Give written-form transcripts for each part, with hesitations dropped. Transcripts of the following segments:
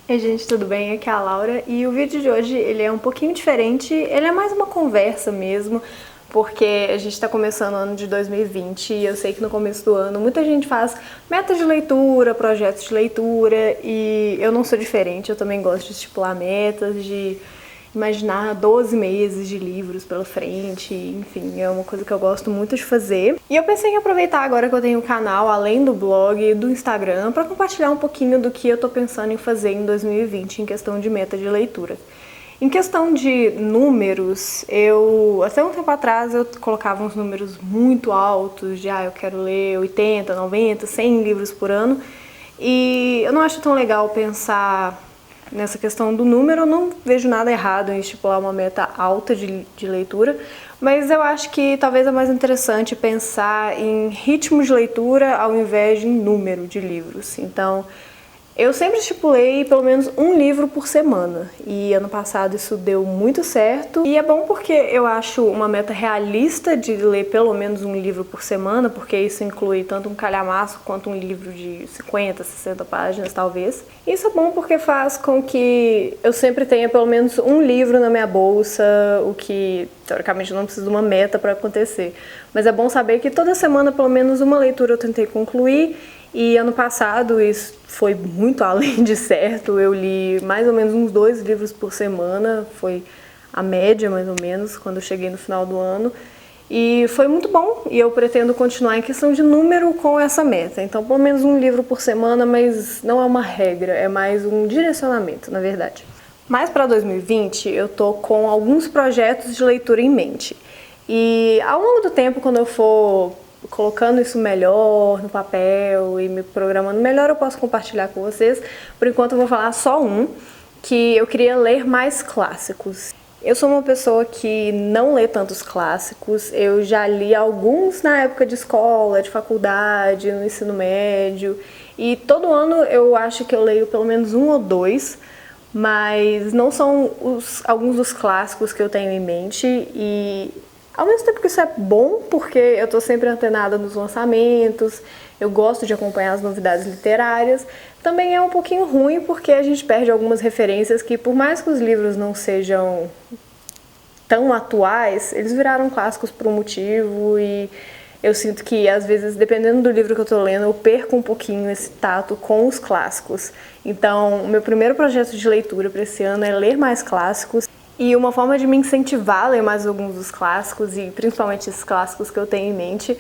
Oi gente, tudo bem? Aqui é a Laura e o vídeo de hoje ele é um pouquinho diferente, ele é mais uma conversa mesmo, porque a gente está começando o ano de 2020 e eu sei que no começo do ano muita gente faz metas de leitura, projetos de leitura e eu não sou diferente, eu também gosto de estipular metas, de imaginar 12 meses de livros pela frente, enfim, é uma coisa que eu gosto muito de fazer. E eu pensei em aproveitar agora que eu tenho o canal, além do blog e do Instagram, para compartilhar um pouquinho do que eu tô pensando em fazer em 2020 em questão de meta de leitura. Em questão de números, até um tempo atrás eu colocava uns números muito altos, de eu quero ler 80, 90, 100 livros por ano, e eu não acho tão legal pensar nessa questão do número. Eu não vejo nada errado em estipular uma meta alta de leitura, mas eu acho que talvez é mais interessante pensar em ritmo de leitura ao invés de em número de livros. Então, eu sempre estipulei pelo menos um livro por semana e ano passado isso deu muito certo e é bom porque eu acho uma meta realista de ler pelo menos um livro por semana, porque isso inclui tanto um calhamaço quanto um livro de 50, 60 páginas talvez. Isso é bom porque faz com que eu sempre tenha pelo menos um livro na minha bolsa, o que teoricamente não precisa de uma meta para acontecer, mas é bom saber que toda semana pelo menos uma leitura eu tentei concluir. E ano passado isso foi muito além de certo, eu li mais ou menos uns 2 livros por semana, foi a média mais ou menos, quando eu cheguei no final do ano. E foi muito bom, e eu pretendo continuar em questão de número com essa meta. Então, pelo menos um livro por semana, mas não é uma regra, é mais um direcionamento, na verdade. Mas para 2020, eu tô com alguns projetos de leitura em mente. E ao longo do tempo, quando eu for colocando isso melhor no papel e me programando melhor, eu posso compartilhar com vocês. Por enquanto eu vou falar só um, que eu queria ler mais clássicos. Eu sou uma pessoa que não lê tantos clássicos, eu já li alguns na época de escola, de faculdade, no ensino médio, e todo ano eu acho que eu leio pelo menos um ou dois, mas não são alguns dos clássicos que eu tenho em mente. E ao mesmo tempo que isso é bom, porque eu tô sempre antenada nos lançamentos, eu gosto de acompanhar as novidades literárias, também é um pouquinho ruim porque a gente perde algumas referências que, por mais que os livros não sejam tão atuais, eles viraram clássicos por um motivo e eu sinto que, às vezes, dependendo do livro que eu tô lendo, eu perco um pouquinho esse tato com os clássicos. Então, o meu primeiro projeto de leitura para esse ano é ler mais clássicos. E uma forma de me incentivar a ler mais alguns dos clássicos, e principalmente esses clássicos que eu tenho em mente,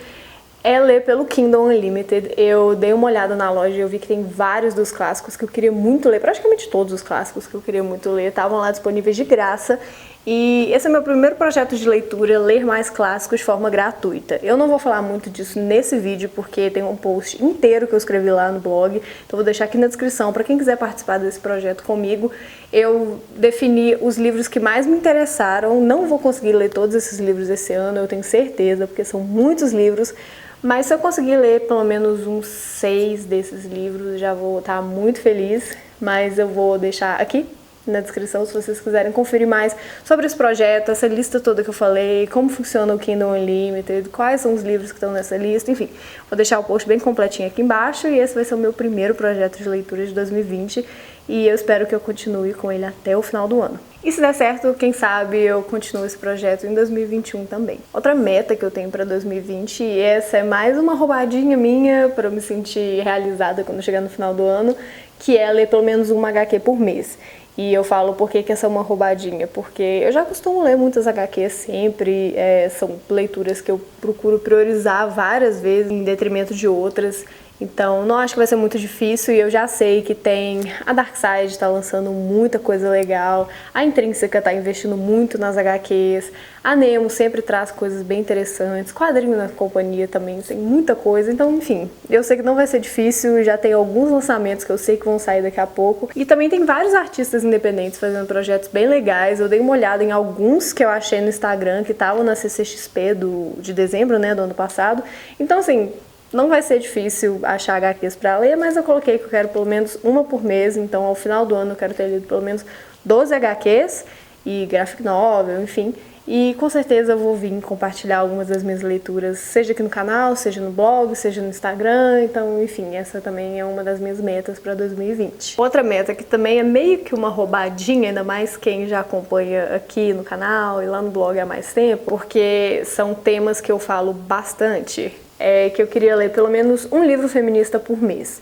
é ler pelo Kindle Unlimited. Eu dei uma olhada na loja e eu vi que tem vários dos clássicos que eu queria muito ler, praticamente todos os clássicos que eu queria muito ler estavam lá disponíveis de graça. E esse é meu primeiro projeto de leitura, ler mais clássicos de forma gratuita. Eu não vou falar muito disso nesse vídeo, porque tem um post inteiro que eu escrevi lá no blog, então vou deixar aqui na descrição para quem quiser participar desse projeto comigo. Eu defini os livros que mais me interessaram, não vou conseguir ler todos esses livros esse ano, eu tenho certeza, porque são muitos livros, mas se eu conseguir ler pelo menos uns 6 desses livros, já vou estar muito feliz. Mas eu vou deixar aqui na descrição se vocês quiserem conferir mais sobre esse projeto, essa lista toda que eu falei, como funciona o Kindle Unlimited, quais são os livros que estão nessa lista, enfim. Vou deixar o post bem completinho aqui embaixo e esse vai ser o meu primeiro projeto de leitura de 2020 e eu espero que eu continue com ele até o final do ano. E se der certo, quem sabe eu continuo esse projeto em 2021 também. Outra meta que eu tenho para 2020, e essa é mais uma roubadinha minha para eu me sentir realizada quando chegar no final do ano, que é ler pelo menos uma HQ por mês. E eu falo por que essa é uma roubadinha, porque eu já costumo ler muitas HQs sempre, são leituras que eu procuro priorizar várias vezes em detrimento de outras. Então não acho que vai ser muito difícil e eu já sei que tem a Darkside está lançando muita coisa legal, a Intrínseca está investindo muito nas HQs, a Nemo sempre traz coisas bem interessantes, Quadrinho na Companhia também tem muita coisa, então enfim, eu sei que não vai ser difícil, já tem alguns lançamentos que eu sei que vão sair daqui a pouco e também tem vários artistas independentes fazendo projetos bem legais. Eu dei uma olhada em alguns que eu achei no Instagram que estavam na CCXP de dezembro, né, do ano passado, então assim, não vai ser difícil achar HQs para ler, mas eu coloquei que eu quero pelo menos uma por mês, então ao final do ano eu quero ter lido pelo menos 12 HQs e graphic novel, enfim. E com certeza eu vou vir compartilhar algumas das minhas leituras, seja aqui no canal, seja no blog, seja no Instagram. Então, enfim, essa também é uma das minhas metas para 2020. Outra meta que também é meio que uma roubadinha, ainda mais quem já acompanha aqui no canal e lá no blog há mais tempo, porque são temas que eu falo bastante, é que eu queria ler pelo menos um livro feminista por mês.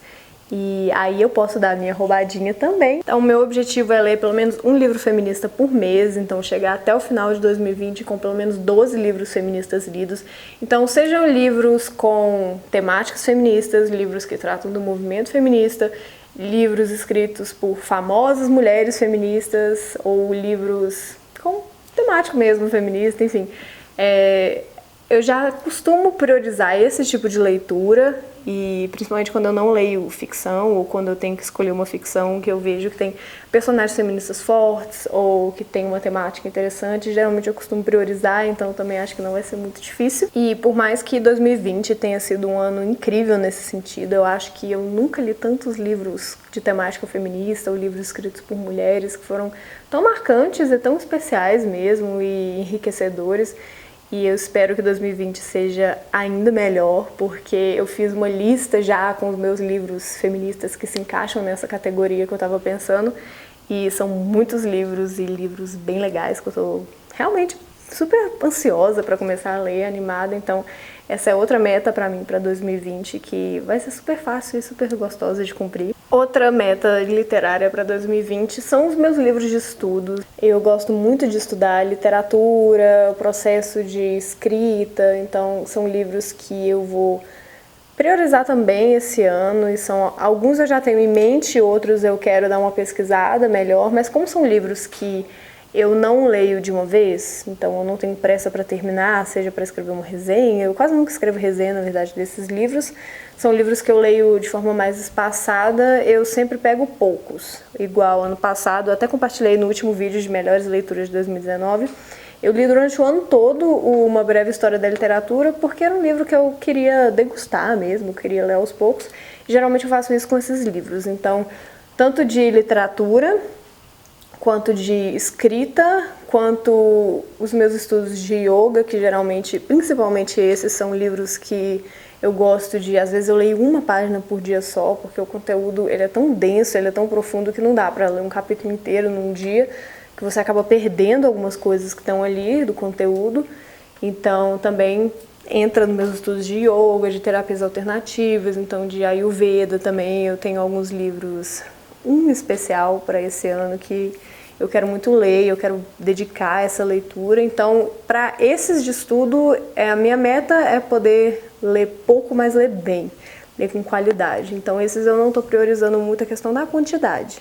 E aí eu posso dar a minha roubadinha também. Então o meu objetivo é ler pelo menos um livro feminista por mês, então chegar até o final de 2020 com pelo menos 12 livros feministas lidos. Então sejam livros com temáticas feministas, livros que tratam do movimento feminista, livros escritos por famosas mulheres feministas ou livros com temática mesmo feminista, enfim. Eu já costumo priorizar esse tipo de leitura, e principalmente quando eu não leio ficção ou quando eu tenho que escolher uma ficção que eu vejo que tem personagens feministas fortes ou que tem uma temática interessante, geralmente eu costumo priorizar, então também acho que não vai ser muito difícil. E por mais que 2020 tenha sido um ano incrível nesse sentido, eu acho que eu nunca li tantos livros de temática feminista ou livros escritos por mulheres que foram tão marcantes e tão especiais mesmo e enriquecedores. E eu espero que 2020 seja ainda melhor, porque eu fiz uma lista já com os meus livros feministas que se encaixam nessa categoria que eu estava pensando. E são muitos livros e livros bem legais que eu tô realmente super ansiosa para começar a ler, animada. Então essa é outra meta para mim para 2020, que vai ser super fácil e super gostosa de cumprir. Outra meta literária para 2020 são os meus livros de estudo. Eu gosto muito de estudar literatura, o processo de escrita, então são livros que eu vou priorizar também esse ano, e são alguns eu já tenho em mente, outros eu quero dar uma pesquisada melhor, mas como são livros que eu não leio de uma vez, então eu não tenho pressa para terminar, seja para escrever uma resenha. Eu quase nunca escrevo resenha, na verdade, desses livros. São livros que eu leio de forma mais espaçada, eu sempre pego poucos. Igual ano passado, eu até compartilhei no último vídeo de melhores leituras de 2019. Eu li durante o ano todo Uma Breve História da Literatura, porque era um livro que eu queria degustar mesmo, queria ler aos poucos. Geralmente eu faço isso com esses livros, então, tanto de literatura, quanto de escrita, quanto os meus estudos de yoga, que geralmente, principalmente esses, são livros que eu gosto de, às vezes eu leio uma página por dia só, porque o conteúdo ele é tão denso, ele é tão profundo que não dá para ler um capítulo inteiro num dia, que você acaba perdendo algumas coisas que estão ali do conteúdo. Então também entra nos meus estudos de yoga, de terapias alternativas, então de Ayurveda também. Eu tenho alguns livros, um especial para esse ano que eu quero muito ler, eu quero dedicar essa leitura. Então, para esses de estudo, a minha meta é poder ler pouco, mas ler bem, ler com qualidade. Então, esses eu não estou priorizando muito a questão da quantidade,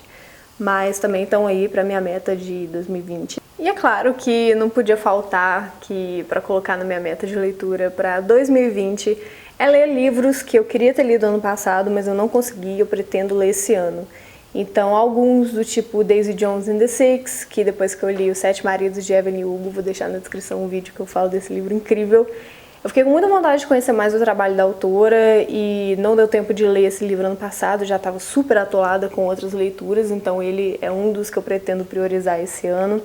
mas também estão aí para minha meta de 2020. E é claro que não podia faltar que para colocar na minha meta de leitura para 2020 é ler livros que eu queria ter lido ano passado, mas eu não consegui, eu pretendo ler esse ano. Então, alguns do tipo Daisy Jones and the Six, que depois que eu li Os Sete Maridos de Evelyn Hugo, vou deixar na descrição um vídeo que eu falo desse livro incrível. Eu fiquei com muita vontade de conhecer mais o trabalho da autora e não deu tempo de ler esse livro ano passado, já estava super atolada com outras leituras, então ele é um dos que eu pretendo priorizar esse ano.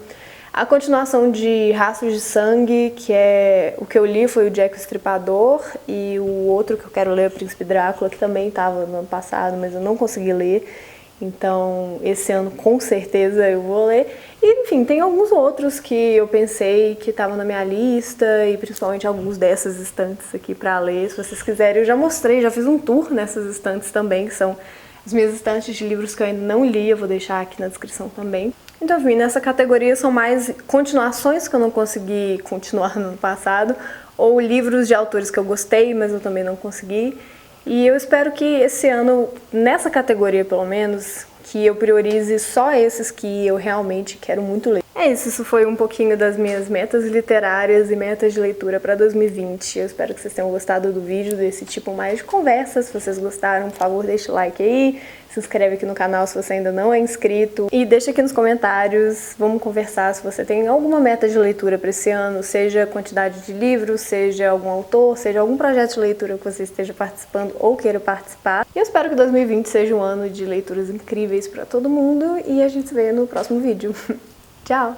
A continuação de Rastros de Sangue, que é o que eu li, foi o Jack o Estripador, e o outro que eu quero ler é o Príncipe Drácula, que também estava no ano passado, mas eu não consegui ler. Então, esse ano com certeza eu vou ler. E, enfim, tem alguns outros que eu pensei que estavam na minha lista, e principalmente alguns dessas estantes aqui para ler. Se vocês quiserem, eu já mostrei, já fiz um tour nessas estantes também, que são as minhas estantes de livros que eu ainda não li, eu vou deixar aqui na descrição também. Então, enfim, nessa categoria são mais continuações que eu não consegui continuar no ano passado, ou livros de autores que eu gostei, mas eu também não consegui. E eu espero que esse ano, nessa categoria pelo menos, que eu priorize só esses que eu realmente quero muito ler. É isso foi um pouquinho das minhas metas literárias e metas de leitura para 2020. Eu espero que vocês tenham gostado do vídeo, desse tipo mais de conversa. Se vocês gostaram, por favor, deixa o like aí. Se inscreve aqui no canal se você ainda não é inscrito. E deixa aqui nos comentários, vamos conversar se você tem alguma meta de leitura para esse ano, seja quantidade de livros, seja algum autor, seja algum projeto de leitura que você esteja participando ou queira participar. E eu espero que 2020 seja um ano de leituras incríveis para todo mundo e a gente se vê no próximo vídeo. Tchau!